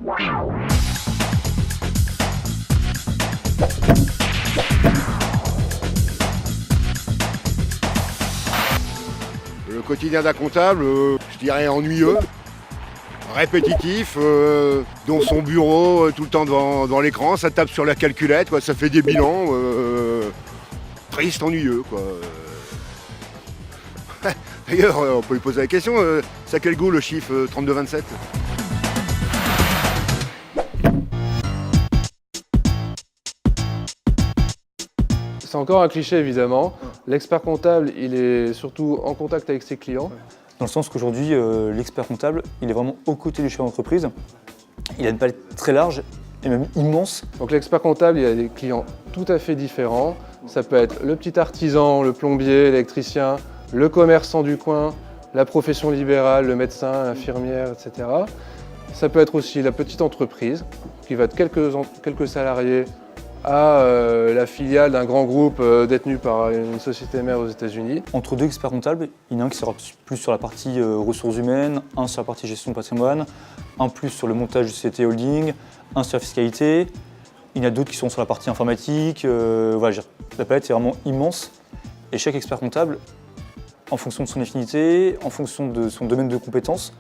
Le quotidien d'un comptable, je dirais ennuyeux, répétitif, dans son bureau, tout le temps devant l'écran, ça tape sur la calculette, quoi, ça fait des bilans, triste, ennuyeux, quoi. D'ailleurs, on peut lui poser la question, ça a quel goût le chiffre 32-27 ? C'est encore un cliché évidemment. L'expert comptable, il est surtout en contact avec ses clients. Dans le sens qu'aujourd'hui, l'expert comptable, il est vraiment aux côtés du chef d'entreprise. Il a une palette très large et même immense. Donc l'expert comptable, il a des clients tout à fait différents. Ça peut être le petit artisan, le plombier, l'électricien, le commerçant du coin, la profession libérale, le médecin, l'infirmière, etc. Ça peut être aussi la petite entreprise qui va être quelques salariés à la filiale d'un grand groupe détenu par une société mère aux États-Unis. Entre deux experts comptables, il y en a un qui sera plus sur la partie ressources humaines, un sur la partie gestion de patrimoine, un plus sur le montage du CT holding, un sur la fiscalité. Il y en a d'autres qui sont sur la partie informatique. Voilà, la palette est vraiment immense. Et chaque expert comptable, en fonction de son affinité, en fonction de son domaine de compétences,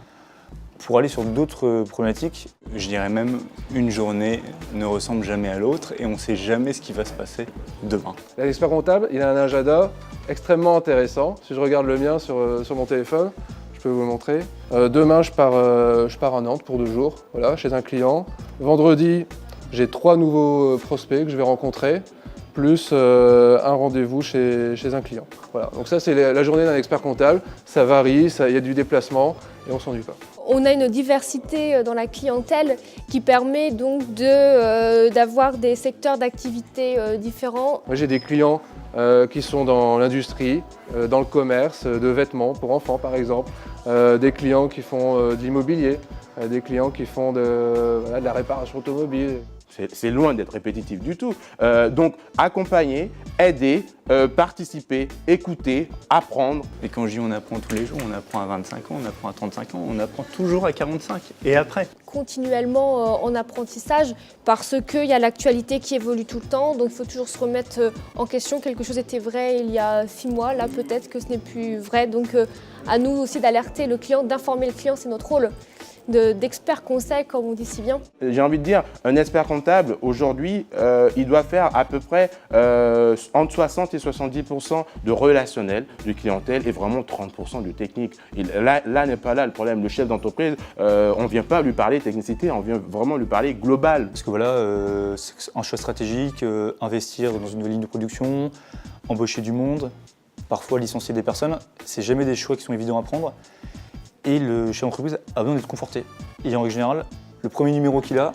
pour aller sur d'autres problématiques. Je dirais même une journée ne ressemble jamais à l'autre et on ne sait jamais ce qui va se passer demain. L'expert comptable, il a un agenda extrêmement intéressant. Si je regarde le mien sur mon téléphone, je peux vous le montrer. Demain, je pars à Nantes pour 2 jours, voilà, chez un client. Vendredi, j'ai 3 nouveaux prospects que je vais rencontrer, plus un rendez-vous chez un client. Voilà. Donc ça, c'est la journée d'un expert comptable. Ça varie, il y a du déplacement et on ne s'ennuie pas. On a une diversité dans la clientèle qui permet donc d'avoir des secteurs d'activité différents. Moi, j'ai des clients qui sont dans l'industrie, dans le commerce, de vêtements pour enfants par exemple, des clients qui font de l'immobilier, des clients qui font de la réparation automobile. C'est loin d'être répétitif du tout. Donc accompagner, aider, participer, écouter, apprendre. Et quand je dis on apprend tous les jours, on apprend à 25 ans, on apprend à 35 ans, on apprend toujours à 45 et après. Continuellement en apprentissage parce qu'il y a l'actualité qui évolue tout le temps, donc il faut toujours se remettre en question. Quelque chose était vrai il y a 6 mois, là peut-être que ce n'est plus vrai. Donc à nous aussi d'alerter le client, d'informer le client, c'est notre rôle. D'expert conseil, comme on dit si bien. J'ai envie de dire, un expert comptable, aujourd'hui, il doit faire à peu près entre 60 et 70% de relationnel, de clientèle et vraiment 30% de technique. Là n'est pas là le problème. Le chef d'entreprise, on ne vient pas lui parler technicité, on vient vraiment lui parler global. Parce que voilà, c'est un choix stratégique, investir dans une nouvelle ligne de production, embaucher du monde, parfois licencier des personnes, c'est jamais des choix qui sont évidents à prendre. Et le chef d'entreprise a besoin d'être conforté. Et en règle générale, le premier numéro qu'il a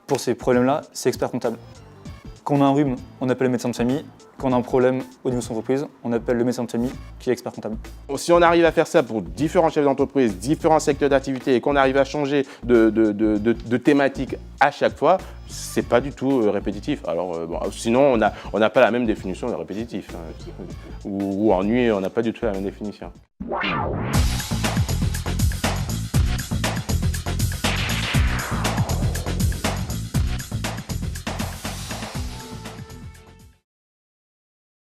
pour ces problèmes-là, c'est expert comptable. Quand on a un rhume, on appelle le médecin de famille. Quand on a un problème au niveau de son entreprise, on appelle le médecin de famille qui est expert comptable. Si on arrive à faire ça pour différents chefs d'entreprise, différents secteurs d'activité et qu'on arrive à changer de thématique à chaque fois, c'est pas du tout répétitif. Alors bon, sinon, on n'a pas la même définition de répétitif. Ou ennuyé, on n'a pas du tout la même définition.